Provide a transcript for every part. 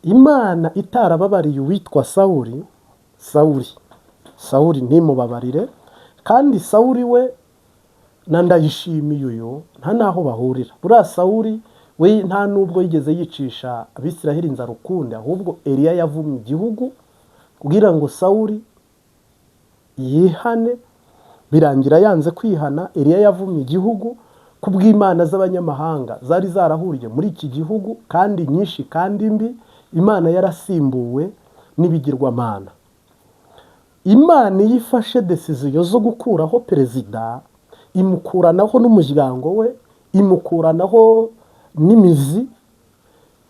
imana itarababariye uwitwa Sawuli ntimubabarire, kandi Sawuli we na Ndayishimiye uyu nta naho bahurira. Buriya Sawuli we nta nubwo yigeze yicisha Abisiraheli inzara ukundi, ahubwo Eliya yavumye igihugu kugira ngo Sawuli yihane, birangira yanze kwihana. Eliya yavumye igihugu kubw'imana z'abanyamahanga zari zarahuriye muri iki gihugu, kandi nyinshi kandi mbi. Imana yarasimbuwe n'ibigirwamana. Imana iyo ifashe decision zo gukuraho perezida, imukuranaho n'umuryango we, imukuranaho n'imizi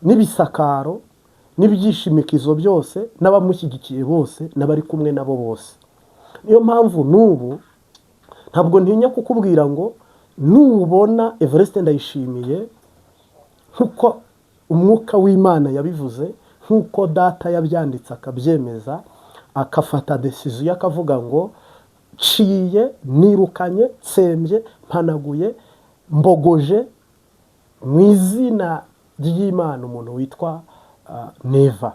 n'ibisakaro n'ibyishimikizo byose n'abamushyigikiye bose n'abari kumwe nabo bose. Niyo mpamvu n'ubu ntabwo ntinya kukubwira ngo nubona Evariste Ndayishimiye nk'uko umwuka w'Imana yabivuze, nk'uko data yabyanditse akabyemeza, akafata decision akavuga ngo ciye, nirukanye, tsembye, mpanaguye, mbogoje mu izina ry'Imana umuntu witwa Neva,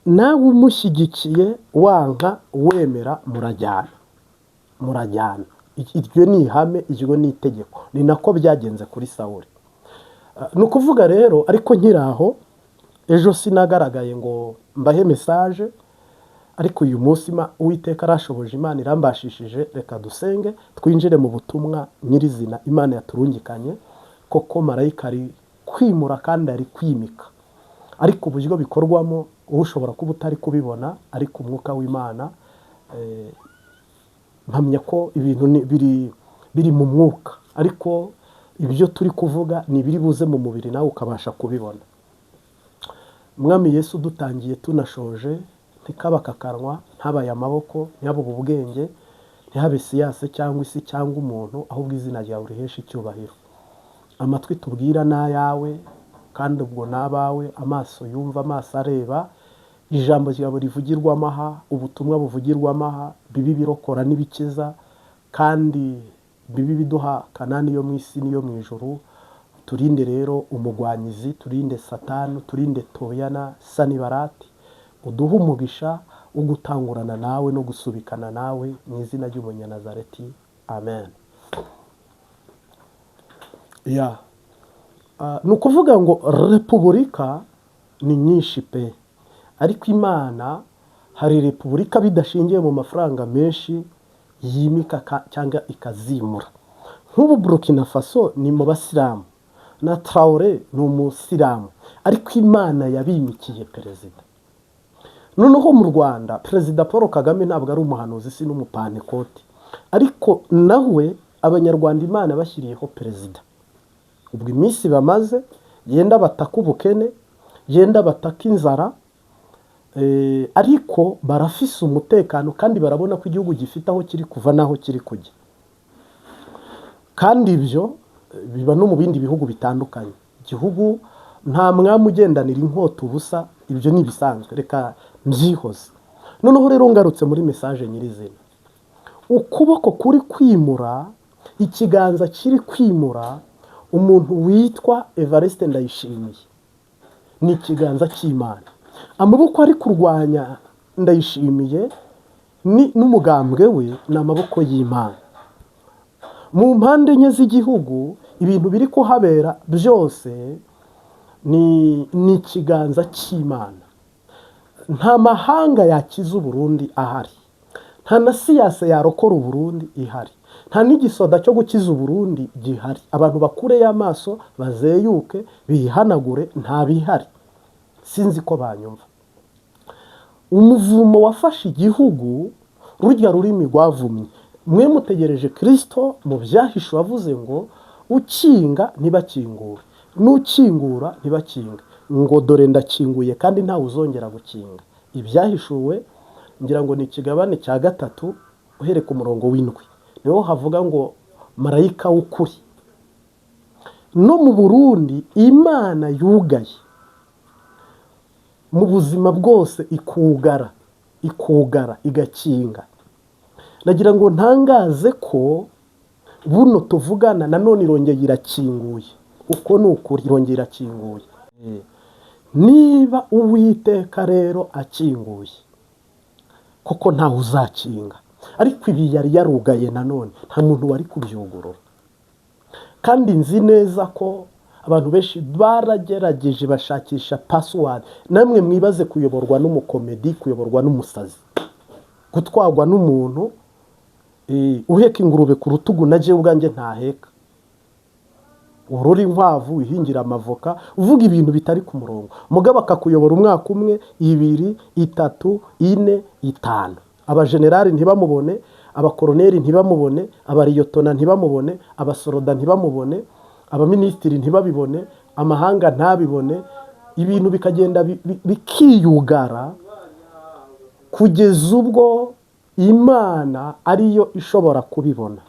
nawe umushyigikiye wanka wemera murajyana. Iryo ni ihame, iryo ni itegeko. Ni nako byagenze kuri Sawuli. Ni ukuvuga rero, ariko nkiraho ejo sinagaragaye ngo mbahe message, ariko uyu munsi Uwiteka arashoboje, Imana irambashishije. Reka dusenge twinjire mu butumwa nyirizina Imana yaturungikanye. Koko marayika ari kwimura kandi ari kwimika, ariko uburyo bikorwamo ushobora kuba utari kubibona, ariko umwuka w'Imana mpamya ko ibintu biri mu mwuka, ariko ibyo turi kuvuga ni biri buze mu mubiri nawe ukabasha kubibona. Mwami Yesu, dutangiye tunashoje, ntikabakakanwa, ntabaye amaboko, ntihabe ubwenge, ntihabe siyase cyangwa isi cyangwa umuntu, ahubwo izina ryawe rihesha icyubahiro. Amatwi tubwira n'ayawe, kandi ubwo n'abawe, amaso yumva, amaso areba, ijambo ryawe rivugirwamo aha, ubutumwa buvugirwamo aha, bibi birokora n'ibikiza, kandi bibi biduha Kanani yo mu isi n'iyo mu ijuru. Turinde rero umugwanyizi, turinde Satani, turinde Toyana Sanibarati, uduhe umugisha wo gutangurana nawe no gusubikana nawe, mu izina ry'Umunyanazareti, amen. Ni ukuvuga ngo repubulika ni nyinshi pe, ariko Imana hari repubulika bidashingiye mu mafaranga menshi yimika cyangwa ikazimura. Nk'ubu Burkina Faso ni mu basilamu na Traore ni umusilamu, ariko Imana yabimikiye perezida. Noneho mu Rwanda Perezida Paul Kagame ntabwo ari umuhanuzi, si n'umupantekoti, ariko nawe Abanyarwanda Imana bashyiriyeho perezida. Ubwo iminsi bamaze, yenda bataka ubukene, yenda bataka inzara, ariko barafise umutekano, kandi barabona ko igihugu gifite aho kiri kuva n'aho kiri kujya. Kandi ibyo biba no mu bindi bihugu bitandukanye. Igihugu nta mwami ugendanira inkota ubusa, ibyo ni ibisanzwe, reka mbyihoze. Noneho rero ngarutse muri message nyirizina, ukuboko kuri kwimura, ikiganza kiri kwimura umuntu witwa Evariste Ndayishimiye, ni ikiganza cy'Imana. Amaboko ari kurwanya Ndayishimiye n'umugambwe we ni amaboko y'Imana. Mu mpande enye z'igihugu ibintu biri kuhabera byose ni ikiganza cy'Imana. Nta mahanga yakiza Burundi ahari, nta na siyasa yarokora Burundi ihari, nta n'igisoda cyo gukiza Burundi gihari. Abantu bakure y'amaso bazeyuke bihanagure, nta bihari. Sinzi ko banyumva. Umuvumo wafashe igihugu, rurya rurimi rwavumye. Mwe mutegereje Kristo mu byahishuwe avuze ngo ukinga ntibakingure, n'ukingura ntibakinge, ngo dore ndakinguye kandi ntawe uzongera gukinga. Ibyahishuwe ngira ngo ni ikigabane cya 3 uhereye ku murongo w'7. Niho havuga ngo marayika w'ukuri. No mu Burundi Imana yugaye mu buzima bwose, ikugara igakinga. Nagira ngo ntangaze ko buno tuvugana nanone irongeye irakinguye. Uko ni ukuri, irongeye irakinguye. niba uwiteka rero akinguye kuko ntawe uzakinga, ariko ibi yari yarugaye nanone nta muntu wari kubyugurura. Kandi nzi neza ko abantu benshi baragerageje bashakisha password. Namwe mwibaze kuyoborwa n'umukomedi, kuyoborwa n'umusazi, gutwagwa n'umuntu uheka ingurube ku rutugu, na jewe ubwanjye ntaheka, urora inkwavu, wihingira amavoka, uvuga ibintu bitari ku murongo. Mugabo akakuyobora umwaka umwe, 2, 3, 4, 5. Abajenerali ntibamubone, abakoroneri ntibamubone, abariyotona ntibamubone, abasoroda ntibamubone, abaminisitiri ntibabibone, amahanga ntabibone. Ibintu bikagenda bikiyugara kugeza ubwo Imana ariyo ishobora kubibona.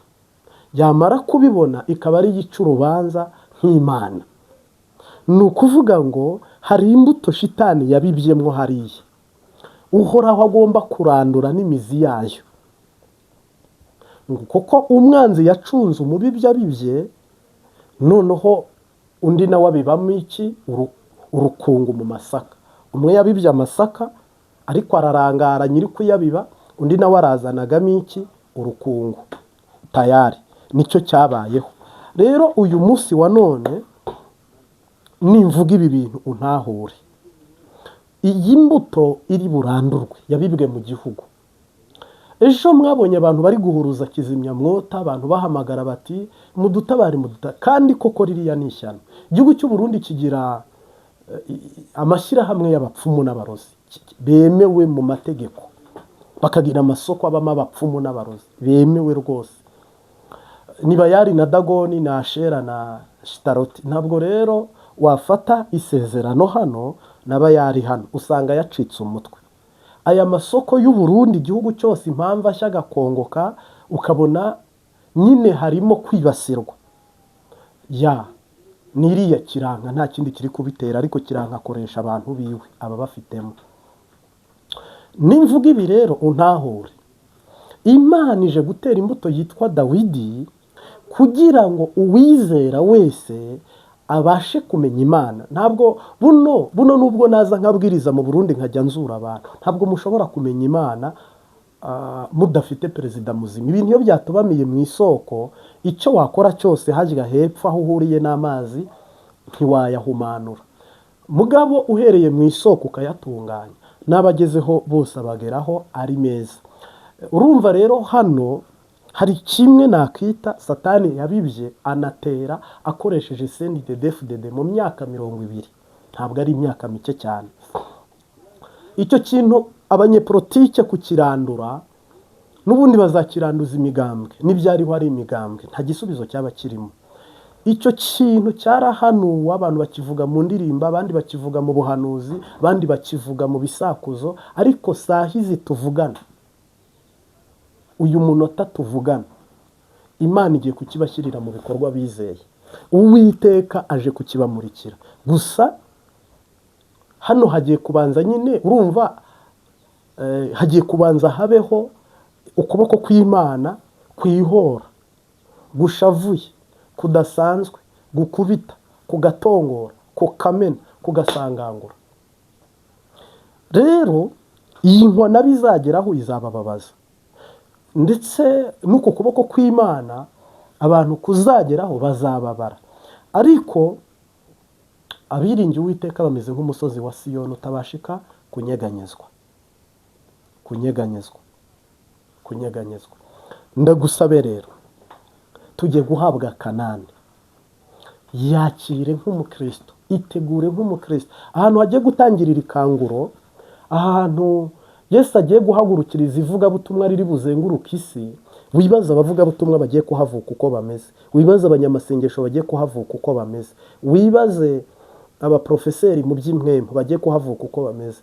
Yamara kubibona ikaba ari yica urubanza nk'Imana. Ni ukuvuga ngo hari imbuto shitani yabibyemwo hariya, uhoraho agomba kurandura n'imizi yayo. Kuko umwanzi yacunze umubibyi abibye, noneho undi nawe abibamo iki? Urukungu mu masaka. Umwe yabibye amasaka ariko ararangara nyiri kuyabiba, undi nawe arazanagamo iki? Urukungu. Tayari nicyo cyabayeho. Rero uyu munsi wa none nimvuga ibi bintu untahure, iyi mbuto iri burandurwe yabibwe mu gihugu. Ejo mwabonye abantu bari guhuruza kizimyamwota, abantu bahamagara bati mudutabare mudutabare. Kandi koko ririya ni ishyano. Igihugu cy'u Burundi kigira amashyirahamwe y'abapfumu n'abarozi bemewe mu mategeko, bakagira amasoko abamo abapfumu n'abarozi bemewe rwose. Ni Bayali na Dagoni na Ashera na Shitaroti. Ntabwo rero wafata isezerano hano na Bayali hano, usanga yacitse umutwe. Aya masoko y'u Burundi igihugu cyose impamvu ashya agakongoka, ukabona nyine harimo kwibasirwa. Niriya Kiranka nta kindi kiri kubitera, ariko Kiranka akoresha abantu biwe aba bafitemo. Nimvuga ibi rero untahure, Imana ije gutera imbuto yitwa Dawidi kugira ngo uwizera wese abashe kumenya Imana. Ntabwo buno nubwo naza nkabwiriza mu Burundi nkajya nzura abantu, ntabwo mushobora kumenya Imana mudafite perezida muzima. Ibintu iyo byatubamiye mu isoko, icyo wakora cyose hajya hepfo aho uhuriye n'amazi ntiwayahumanura. Mugabo uhereye mu isoko ukayatunganya, n'abagezeho bose abageraho ari meza. Urumva rero hano hari kimwe nakita Satani yabibye anatera akoresheje CNDD-FDD mu myaka 20. Ntabwo ari imyaka mike cyane. Icyo kintu abanyepolitike kukirandura, n'ubundi bazakiranduza imigambwe, n'ibyariho ari imigambwe, nta gisubizo cyaba kirimo. Icyo kintu cyarahanuwe, abantu bakivuga mu ndirimbo, abandi bakivuga mu buhanuzi, abandi bakivuga mu bisakuzo, ariko sahizi tuvugana, uyu munota tuvugana, Imana igiye kukibashyirira mu bikorwa bizeye. Uwiteka aje kukibamurikira. Gusa hano hagiye kubanza nyine, urumva hagiye kubanza habeho ukuboko kw'Imana kwihora, gushavuye, kudasanzwe, gukubita, kugatongora, kukamena, kugasangangura. Rero iyi nkona bizageraho izabababaza, ndetse n'uko kuboko kw'Imana abantu kuzageraho bazababara. Ariko abiringiye Uwiteka bameze nk'umusozi wa Siyoni utabashika kunyeganyezwa. Ndagusabe rero tugiye guhabwa Kanani. Yakire nk'umukristo, itegure nk'umukristo. Ahantu hagiye gutangirira ikanguro, ahantu Yesu agiye guhagurukiriza ivugabutumwa riri buzenguruka isi, wibaza abavugabutumwa bagiye kuhavuka uko bameze, wibaze abanyamasengesho bagiye kuhavuka uko bameze, wibaze abaprofeseri mu by'impwemu bagiye kuhavuka uko bameze.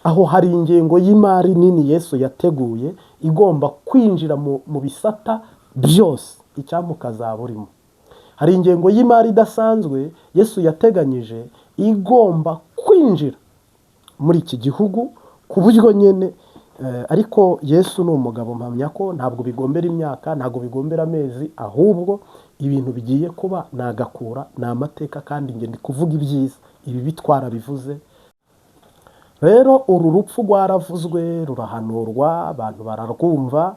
Aho hari ingengo y'imari nini Yesu yateguye igomba kwinjira mu bisata byose icyamukazaba urimo. Hari ingengo y'imari idasanzwe Yesu yateganyije igomba kwinjira muri iki gihugu, ku buryo nyene ariko Yesu ni umugabo mpamya ko ntabwo bigombera imyaka, ntabwo bigombera amezi, ahubwo ibintu bigiye kuba nagakura, ni amateka kandi njye ndi kuvuga ibyiza, ibi bitwara bivuze. Rero uru rupfu rwaravuzwe rurahanurwa, abantu bararwumva,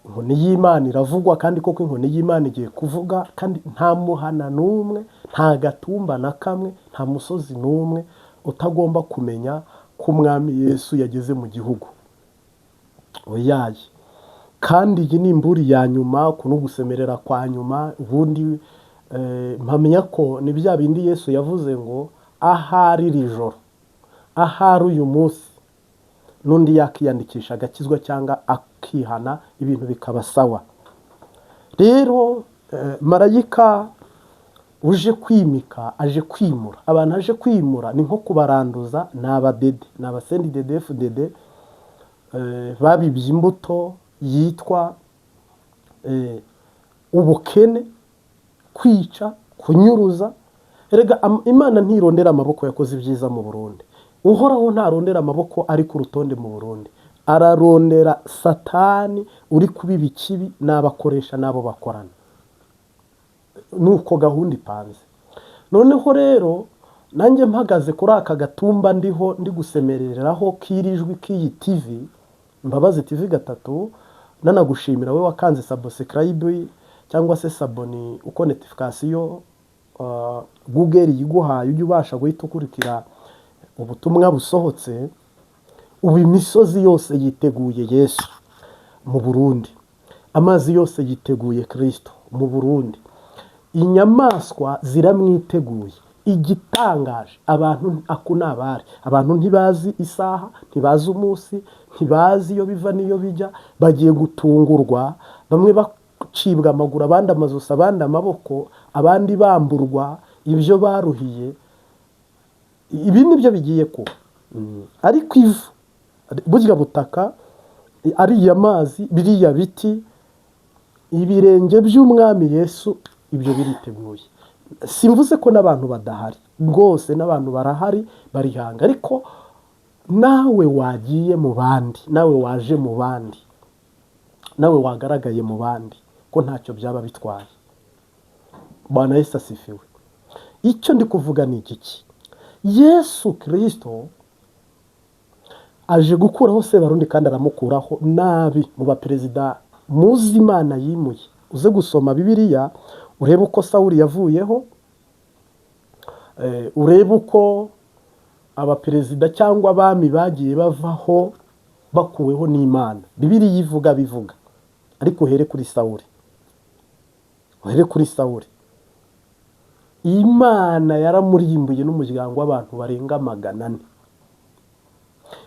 inkoni y'Imana iravugwa, kandi koko inkoni y'Imana igiye kuvuga, kandi nta muhana n'umwe, nta gatumba na kamwe, nta musozi n'umwe utagomba kumenya ko umwami Yesu yageze mu gihugu. Oyaye. Kandi iyi ni imburi ya nyuma, kuno gusemerera kwa nyuma. Ubundi mpamya ko ni bya bindi Yesu yavuze ngo ahari iri joro, ahari uyu munsi n'undi yakiyandikisha agakizwa cyangwa akihana, ibintu bikaba sawa. Rero marayika uje kwimika aje kwimura abantu, aje kwimura ni nko kubaranduza, ni abadede, ni abasendi dede FDD babibye imbuto yitwa ubukene, kwica, kunyuruza. Erega Imana ntirondera amaboko yakoze ibyiza mu Burundi. Uhoraho ntarondera amaboko ari ku rutonde mu Burundi, ararondera Satani uri kubiba ikibi n'abakoresha n'abo bakorana. Nuko gahunda ipanze. Noneho rero nanjye mpagaze kuri aka gatumba ndiho ndi gusemereraho kirijwi k'iyi TV Mbabazi TV gatatu, nanagushimira we wakanze subscribe cyangwa se saboni uko notification Google yiguhaye ujye ubasha guhita ukurikira ubutumwa busohotse. Ubu imisozi yose yiteguye Yesu mu Burundi, amazi yose yiteguye Kristo mu Burundi, inyamaswa ziramwiteguye. Igitangaje, abantu akunabare, abantu ntibazi isaha, ntibazi umunsi, ntibazi iyo biva niyo bijya, bagiye gutungurwa, bamwe bacibwa amaguru, abandi amazosi, abandi amaboko, abandi bamburwa ibyo baruhiye. Ibi nibyo bigiye kuba. Ariko ivu burya butaka, ariya mazi, biriya biti, ibirenge by'umwami Yesu, ibyo biriteguye. Simvuze ko n'abantu badahari, rwose n'abantu barahari barihanga, ariko nawe wagiye mu bandi, nawe waje mu bandi, nawe wagaragaye mu bandi, ko ntacyo byaba bitwaye. Bwana Yesu asifiwe. Icyo ndi kuvuga ni iki? Yesu Kristo aje gukuraho Sebarundi kandi aramukuraho nabi mu baperezida muzi Imana yimuye. Uze gusoma Bibiliya urebe uko Sawuli yavuyeho, urebe uko abaperezida cyangwa abami bagiye bavaho bakuweho n'Imana. Bibiliya ivuga bivuga, ariko uhere kuri Sawuli, uhere kuri Sawuli. Imana yaramurimbuye n'umuryango w'abantu barenga 400,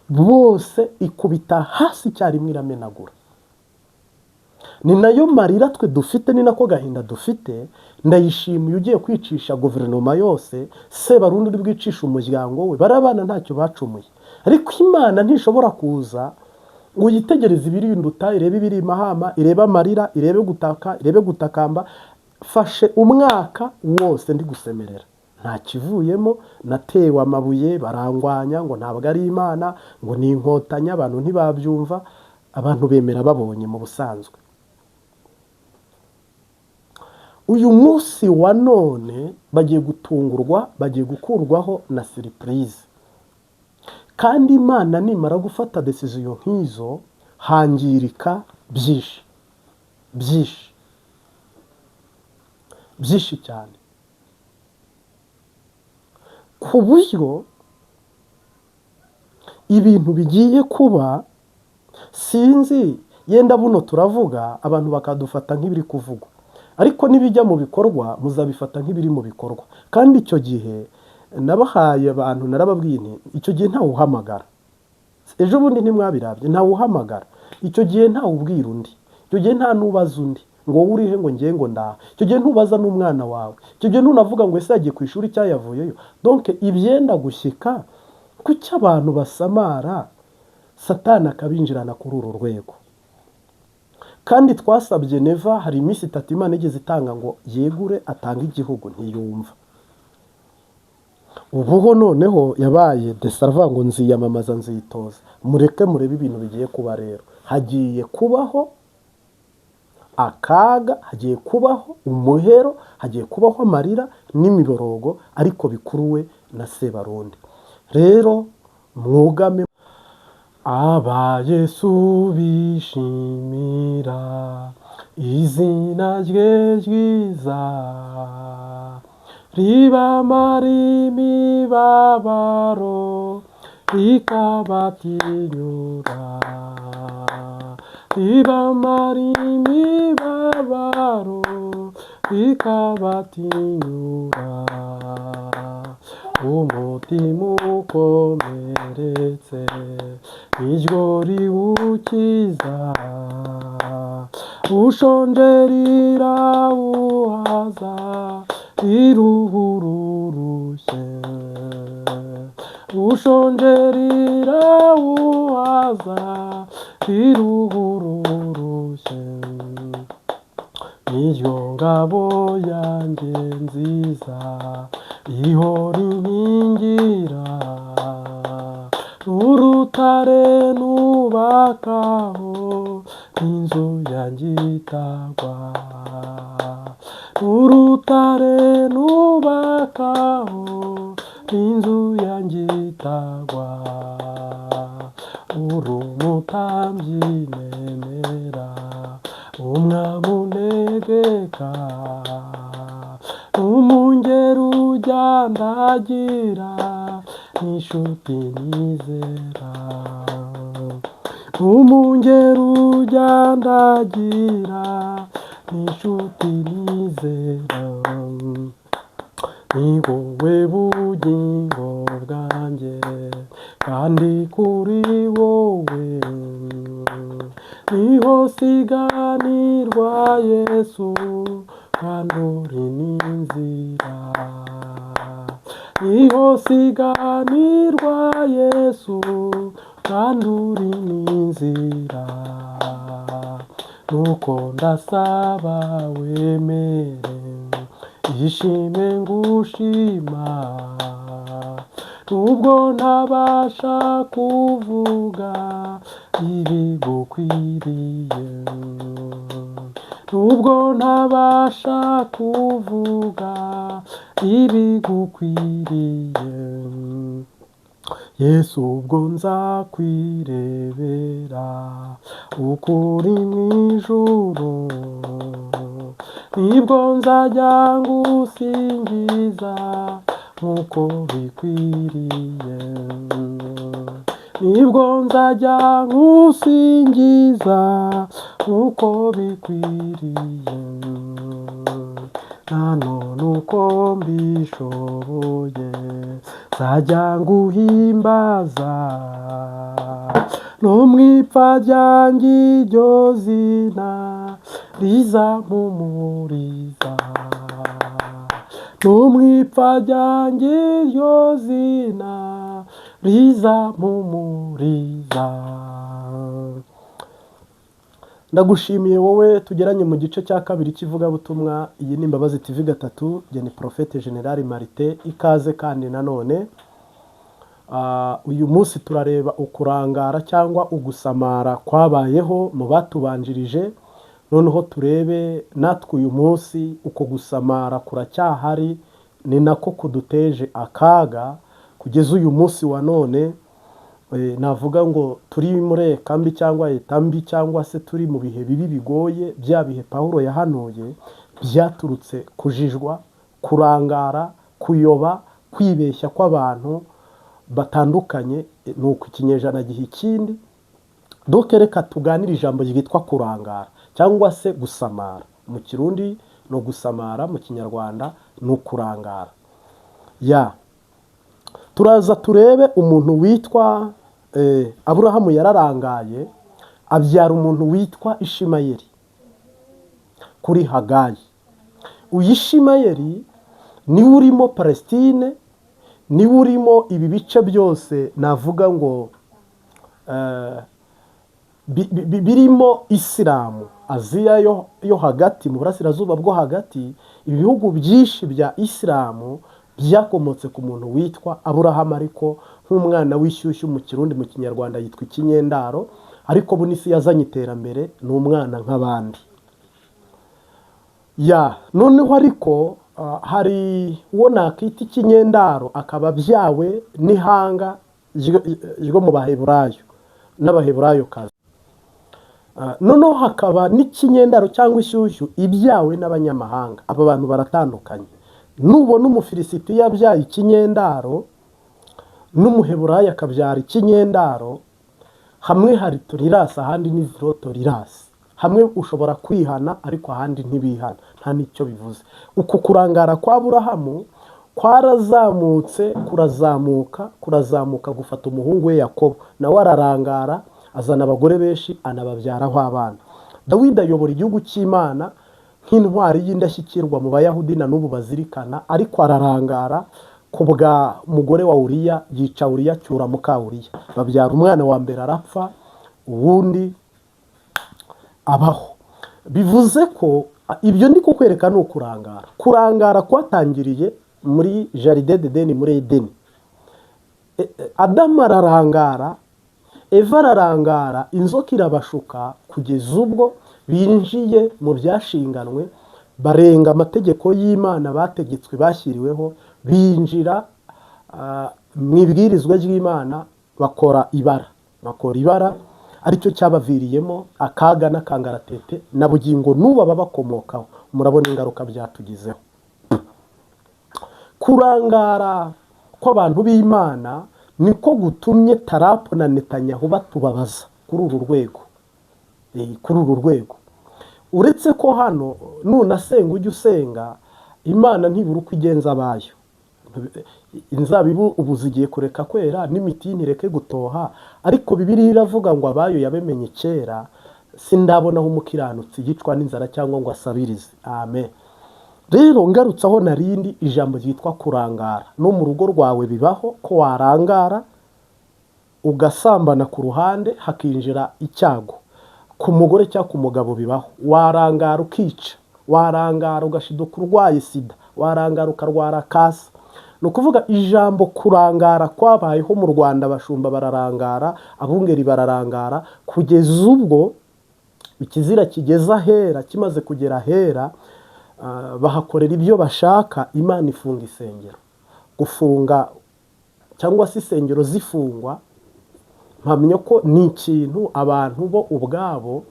bose ikubita hasi icyarimwe iramenagura. Ni nayo marira twe dufite, ni nako gahinda dufite. Ndayishimiye ugiye kwicisha guverinoma yose, Sebarundi uri bwicisha umuryango we, barabana ntacyo bacumuye. Ariko Imana ntishobora kuza ngo yitegereze ibirinduta, irebe ibiri Mahama, irebe amarira, irebe gutaka, irebe gutakamba. Fashe umwaka wose ndi gusemerera, nta kivuyemo. Natewe amabuye, barangwanya ngo ntabwo ari Imana, ngo ni inkotanya, abantu ntibabyumva, abantu bemera babonye mu busanzwe. Uyu munsi wa none bagiye gutungurwa, bagiye gukurwaho na surprise. Kandi Imana nimara gufata decision nk'izo, hangirika byinshi, byinshi, byinshi cyane, ku buryo ibintu bigiye kuba, sinzi, yenda buno turavuga abantu bakadufata nk'ibiri kuvugwa, ariko nibijya mu bikorwa muzabifata nk'ibiri mu bikorwa. Kandi icyo gihe nabahaye abantu, narababwiye nti icyo gihe ntawe uhamagara. Ejo bundi ntimwabirabye, ntawe uhamagara. Icyo gihe ntawe ubwira undi, icyo gihe nta nubaza undi ngo urihe ngo ngiye ngo ndaha. Icyo gihe ntubaza n'umwana wawe, icyo gihe ntunavuga ngo ese yagiye ku ishuri cyayavuyeyo. Donc ibyenda gushyika kuki abantu basamara, Satani akabinjirana kuri uru rwego. Kandi twasabye Neva, hari iminsi 3 Imana igeze itanga ngo yegure atange igihugu, ntiyumva. ubuho noneho yabaye desarva ngo nziyamamaza nzitoza. Mureke murebe ibintu bigiye kuba rero. Hagiye kubaho akaga, hagiye kubaho umuhero, hagiye kubaho amarira n'imiborogo, ariko bikuruwe na Sebarundi. Rero mwugame. Aba Yesu bishimira izina rye ryiza, ribamara imibabaro rikabatinyura, ribamara imibabaro rikabatinyura, umutima ukomeretse niryo riwukiza, ushonje rirawuhaza, riruhururushye, ushonje rirawuhaza, riruhururushye, niryo ngabo yanjye nziza ihora inkingira, urutare nubakaho inzu yanjye itagwa, urutare nubakaho inzu yanjye itagwa, uri umutambyi nemera, umwami untegeka, umungeri ujyandagira, n'inshuti nizera, umungeri ujyandagira, n'inshuti nizera, ni wowe bugingo bwanjye, kandi kuri wowe niho siganirwa Yesu, kandi uri n'inzira, niho siganirwa Yesu, kandi uri n'inzira, nuko ndasaba wemere ishime ngushima, nubwo ntabasha kuvuga ibigukwiriye, nubwo ntabasha kuvuga ibigukwiriye, Yesu ubwo nzakwirebera ukuri mu ijuru, nibwo nzajya ngusingiza nk'uko bikwiriye, nibwo nzajya ngusingiza nk'uko bikwiriye, nta none uko mbishoboye nzajya nguhimbaza, no mu ipfa ryanjye iryo zina rizampumuriza, no mu ipfa ryanjye iryo zina rizampumuriza. Ndagushimiye wowe tugeranye mu gice cya kabiri cy'ivugabutumwa. Iyi ni Imbabazi TV gatatu, jye ni Prophète General Martin, ikaze kandi nanone. Uyu munsi turareba ukurangara cyangwa ugusamara kwabayeho mu batubanjirije, noneho turebe natwe uyu munsi uko gusamara kuracyahari, ni nako kuduteje akaga kugeza uyu munsi wa none. Navuga ngo turi muri ekambi cyangwa etambi, cyangwa se turi mu bihe bibi bigoye, bya bihe Pawulo yahanuye byaturutse kujijwa, kurangara, kuyoba, kwibeshya kw'abantu batandukanye, nuko ikinyejana gihe ikindi. Doke reka tuganire ijambo ryitwa kurangara cyangwa se gusamara. Mu Kirundi no gusamara, mu Kinyarwanda ni ukurangara. Turaza turebe umuntu witwa Aburahamu yararangaye abyara umuntu witwa Ishimayeli kuri Hagayi. Uyu Ishimayeli niwe urimo Palestine, niwe urimo ibi bice byose navuga ngo birimo Isilamu, Aziya yo hagati, mu burasirazuba bwo hagati. Ibihugu byinshi bya Isilamu byakomotse ku muntu witwa Aburahamu, ariko nk'umwana w'ishyushyu mu kirundi, mu kinyarwanda yitwa ikinyendaro, ariko bu n'isi yazanye iterambere, ni umwana nk'abandi. Noneho ariko hari uwo nakita ikinyendaro, akaba abyawe n'ihanga ryo mu baheburayo n'abaheburayo kazi. Noneho hakaba n'ikinyendaro cyangwa ishyushyu ibyawe n'abanyamahanga. Aba bantu baratandukanye. Nubona umufilisiti yabyaye ikinyendaro n'umuheburayo akabyara ikinyendaro, hamwe hari tolerance, ahandi ni zero tolerance. Hamwe ushobora kwihana ariko ahandi ntibihana, nta nicyo bivuze. Uku kurangara kwa Aburahamu kwarazamutse kurazamuka gufata umuhungu we Yakobo, nawe ararangara, azana abagore benshi, anababyaraho abana. Dawidi ayobora igihugu cy'Imana nk'intwari y'indashyikirwa mu Bayahudi, na n'ubu bazirikana, ariko ararangara ku bwa mugore wa Uriya, yica Uriya, cyura muka Uriya, babyara umwana wa mbere arapfa, uwundi abaho. Bivuze ko ibyo ndi kukwereka ni ukurangara. Kurangara kwatangiriye muri Jardin d'Eden, muri Edeni. Adamu ararangara, Eva ararangara, inzoka irabashuka kugeza ubwo binjiye mu byashinganwe, barenga amategeko y'Imana bategetswe, bashyiriweho, binjira mu ibwirizwa ry'Imana, bakora ibara, aricyo cyabaviriyemo akaga n'akangaratete, na bugingo n'ubu babakomokaho. Murabona ingaruka byatugizeho. Kurangara kw'abantu b'Imana niko gutumye Tarapo na Netanyahu batubabaza kuri uru rwego. Uretse ko hano nunasenga ujya usenga, Imana ntibura uko igenza abayo. Inzabibu ubu zigiye kureka kwera, n'imitini ireke gutoha, ariko Bibiliya iravuga ngo abayo yabemenye kera, sindabonaho umukiranutsi yicwa n'inzara cyangwa ngo asabirize. Amen. Rero ngarutsaho narindi ijambo ryitwa kurangara. No mu rugo rwawe bibaho ko warangara ugasambana ku ruhande hakinjira icyago. Ku mugore cyangwa ku mugabo bibaho. Warangara ukica, warangara ugashiduka urwaye sida, warangara ukarwara kasa. Ni ukuvuga ijambo kurangara kwabayeho mu Rwanda. Abashumba bararangara, abungeri bararangara, kugeza ubwo ikizira kigeza ahera. Kimaze kugera ahera, bahakorera ibyo bashaka. Imana ifunga isengero. Gufunga cyangwa se isengero zifungwa, mpamya ko ni ikintu abantu bo ubwabo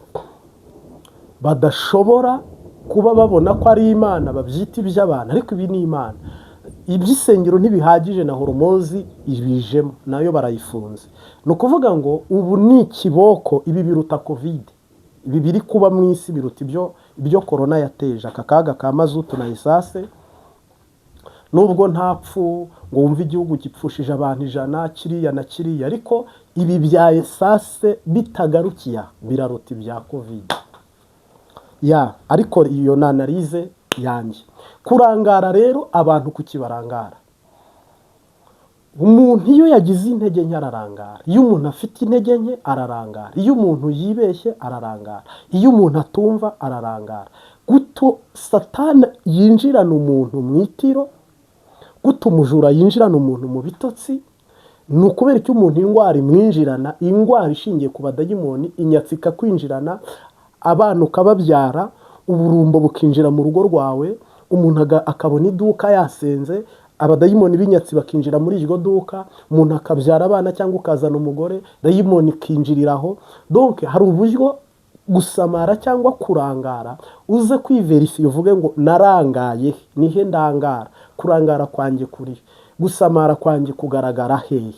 badashobora kuba babona ko ari Imana, babyita iby'abantu, ariko ibi ni Imana. Iby'isengero ntibihagije, na horomozi ibijemo, nayo barayifunze. Ni ukuvuga ngo ubu ni ikiboko. Ibi biruta covid, ibi biri kuba mu isi biruta ibyo corona yateje, aka kaga ka mazutu na esase. Nubwo ntapfu ngo wumve igihugu gipfushije abantu 100 kiriya na kiriya, ariko ibi bya esase bitagarukiya biraruta ibya covid. Ariko iyo nanarize yanjye. Kurangara rero, abantu kukibarangara. Umuntu iyo yagize intege nke ararangara. Iyo umuntu afite intege nke ararangara. Iyo umuntu yibeshye ararangara. Iyo umuntu atumva ararangara. Guto Satani yinjirana umuntu mu itiro, guto umujura yinjirana umuntu mu bitotsi, ni ukubera icyo umuntu indwara imwinjirana, indwara ishingiye ku badayimoni, inyatsika kwinjirana, abana ukababyara, uburumbo bukinjira mu rugo rwawe, umuntu akabona iduka yasenze, abadayimoni b'inyatsi bakinjira muri iryo duka, umuntu akabyara abana cyangwa ukazana umugore, dayimoni ikinjiriraho. Donc hari uburyo gusamara cyangwa kurangara uze kwiverifiye, uvuge ngo narangaye, nihe ndangara, kurangara kwanjye kuri, gusamara kwanjye kugaragara hehe.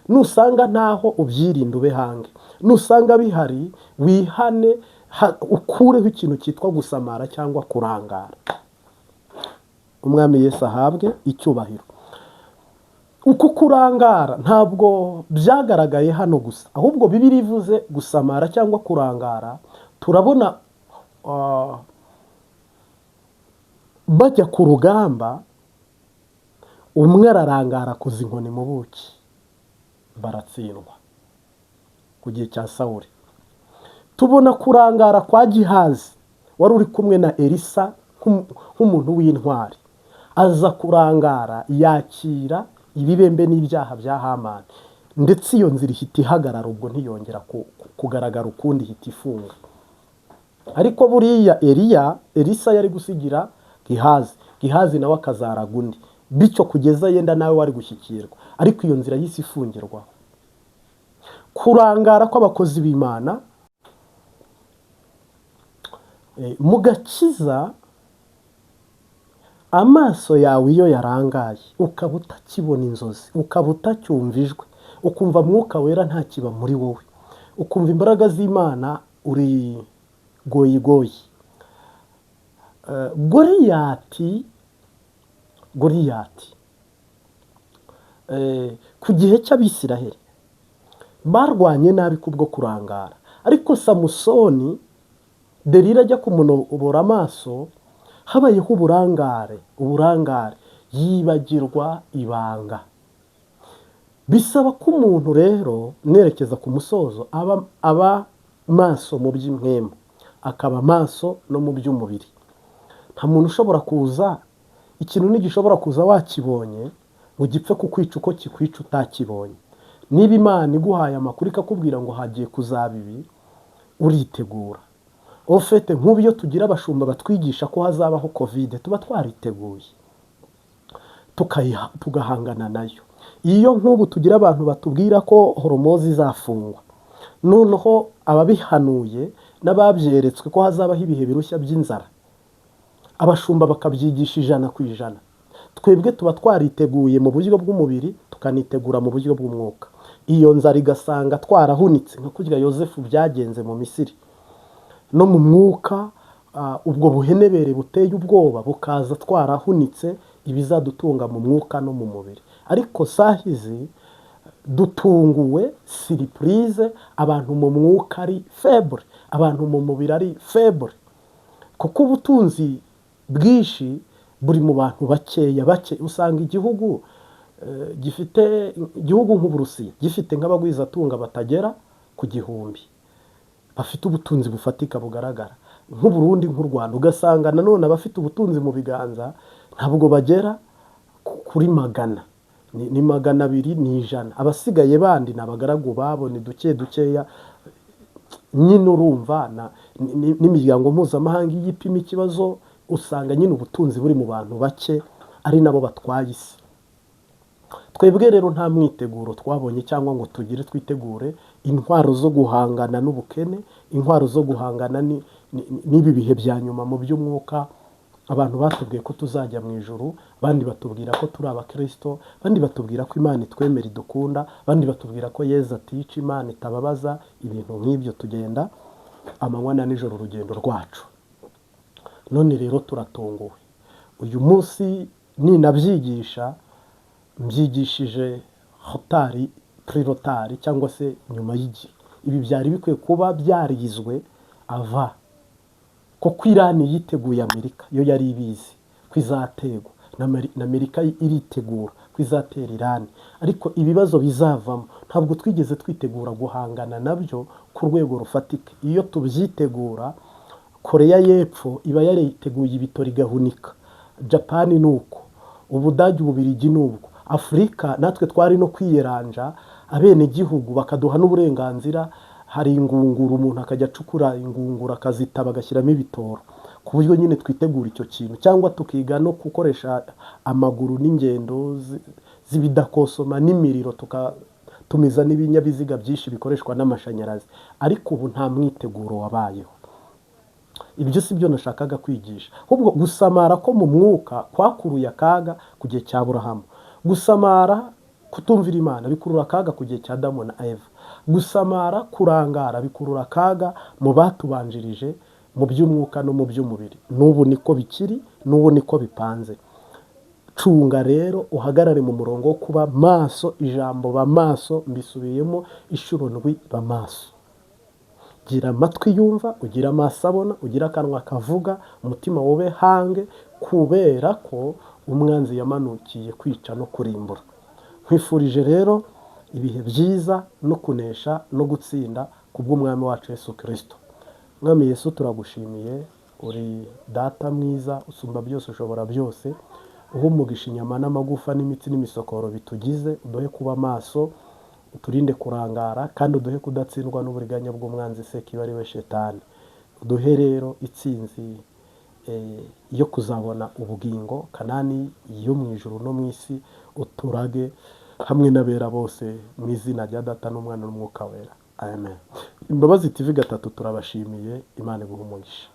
Nusanga ntaho ubyirinda ube hange, nusanga bihari wihane, ukureho ikintu cyitwa gusamara cyangwa kurangara. Umwami Yesu ahabwe icyubahiro. Uku kurangara ntabwo byagaragaye hano gusa, ahubwo Bibiliya ivuze gusamara cyangwa kurangara, turabona bajya ku rugamba, umwe ararangara kuza inkoni mu buki, baratsindwa ku gihe cya Sawuli. Tubona kurangara kwa Gihazi, wari uri kumwe na Elisa nk'umuntu w'intwari, aza kurangara yakira ibibembe n'ibyaha bya Hamani, ndetse iyo nzira ihita ihagarara, ubwo ntiyongera kugaragara ukundi, ihita ifunga. ariko buriya Elisa yari gusigira Gihazi nawe akazaraga undi, bityo kugeza yenda nawe wari gushyikirwa, ariko iyo nzira y'isi ifungirwaho. Kurangara kw'abakozi b'Imana mu gakiza, amaso yawe iyo yarangaye ukaba utakibona inzozi, ukaba utacyumva ijwi, ukumva Mwuka Wera ntakiba muri wowe, ukumva imbaraga z'Imana uri goyigoyi. Goliyati ku gihe cy'Abisiraheli barwanye nabi kubwo kurangara, ariko Samusoni Delila ajya kumunobora amaso, habayeho uburangare yibagirwa ibanga. Bisaba ko umuntu rero nerekeza ku musozo aba maso mu by'impwemu, akaba maso no mu by'umubiri. Nta muntu ushobora kuza, ikintu ntigishobora kuza wakibonye ngo gipfe kukwica uko kikwica utakibonye. Niba Imana iguhaye amakuru ikakubwira ngo hagiye kuzaba ibi, uritegura. Ofete nk'ubu iyo tugira abashumba batwigisha ko hazabaho Covid, tuba twariteguye tugahangana nayo. Iyo nk'ubu tugira abantu batubwira ko horomozi izafungwa, noneho ababihanuye n'ababyeretswe ko hazabaho ibihe birushya by'inzara, abashumba bakabyigisha 100%. Twebwe tuba twariteguye mu buryo bw'umubiri, tukanitegura mu buryo bw'umwuka. Iyo nzara igasanga twarahunitse nka kurya Yosefu byagenze mu Misiri, no mu mwuka ubwo buhenebere buteye ubwoba bukaza twarahunitse ibizadutunga mu mwuka no mu mubiri. Ariko sahizi dutunguwe surprise, abantu mu mwuka ari faible, abantu mu mubiri ari faible, kuko ubutunzi bwishi buri mu bantu bakeya. Usanga igihugu nk'Uburusiya gifite nk'abagwizatunga batagera ku 1000, bafite ubutunzi bufatika bugaragara. Nk'Uburundi, nk'u Rwanda, ugasanga nanone abafite ubutunzi mu biganza ntabwo bagera kuri 100, ni 200, ni 100. Abasigaye bandi n'abagaragu babo, ni dukeya nyine. Urumva n'imiryango mpuzamahanga y'ipima ikibazo, usanga nyine ubutunzi buri mu bantu bake, ari nabo batwaye isi. Twebwe rero nta mwiteguro twabonye cyangwa ngo tugire twitegure intwaro zo guhangana n'ubukene, intwaro zo guhangana n'ibi bihe bya nyuma mu by'umwuka. Abantu batubwiye ko tuzajya mu ijuru, abandi batubwira ko turi abakristo, abandi batubwira ko Imana itwemera idukunda, abandi batubwira ko Yesu atica, Imana itababaza. Ibintu nk'ibyo tugenda amanywa na nijoro urugendo rwacu. None rero turatunguwe. Uyu munsi ninabyigisha, mbyigishije hotari prirotari, cyangwa se nyuma y'igi. Ibi byari bikwiye kuba byarizwe ava ko Irani yiteguye Amerika, yo yari ibizi kwizategwa na Amerika iritegura kwizatera Irani, ariko ibibazo bizavamo ntabwo twigeze twitegura guhangana nabyo ku rwego rufatika. Iyo tubyitegura, Korea y'Epfo iba yariteguye ibitori gahunika, Japani nuko, Ubudage, Ububirigi nuko, Afurika natwe twari no kwiyeranja, abene gihugu bakaduha n'uburenganzira. Hari ingunguru, umuntu akajya acukura ingunguru akazitaba agashyiramo ibitoro, ku buryo nyine twitegura icyo kintu. Cyangwa tukiga no gukoresha amaguru n'ingendo z'ibidakosoma n'imiriro, tukatumiza n'ibinyabiziga byinshi bikoreshwa n'amashanyarazi. Ariko ubu nta mwiteguro wabayeho. Ibyo si byo nashakaga kwigisha, ahubwo gusamara ko mu mwuka kwakuruye akaga ku gihe cya Aburahamu. Gusamara, kutumvira Imana, bikurura akaga ku gihe cya Adamu na Eva. Gusamara, kurangara, bikurura akaga mu batubanjirije mu by'umwuka no mu by'umubiri. N'ubu niko bikiri, n'ubu niko bipanze. Cunga rero, uhagarare mu murongo wo kuba maso. Ijambo ba maso mbisubiyemo inshuro ndwi, ba maso. Gira amatwi yumva, ugira amaso abona, ugira akanwa kavuga, umutima wobe hange, kubera ko umwanzi yamanukiye kwica no kurimbura. Nkwifurije rero ibihe byiza no kunesha no gutsinda kubw'umwami wacu Yesu Kristo. Mwami Yesu, turagushimiye, uri data mwiza, usumba byose, ushobora byose. uha umugisha inyama n'amagufa n'imitsi n'imisokoro bitugize, uduhe kuba maso, uturinde kurangara, kandi uduhe kudatsindwa n'uburiganya bw'umwanzi sekibi ari we shetani. Uduhe rero itsinzi yo kuzabona ubugingo, Kanani yo mu ijuru no mu isi, uturage hamwe n'abera bose mu izina rya Data n'Umwana n'Umwuka Wera. Amen. Imbabazi TV gatatu turabashimiye. Imana iguhe umugisha.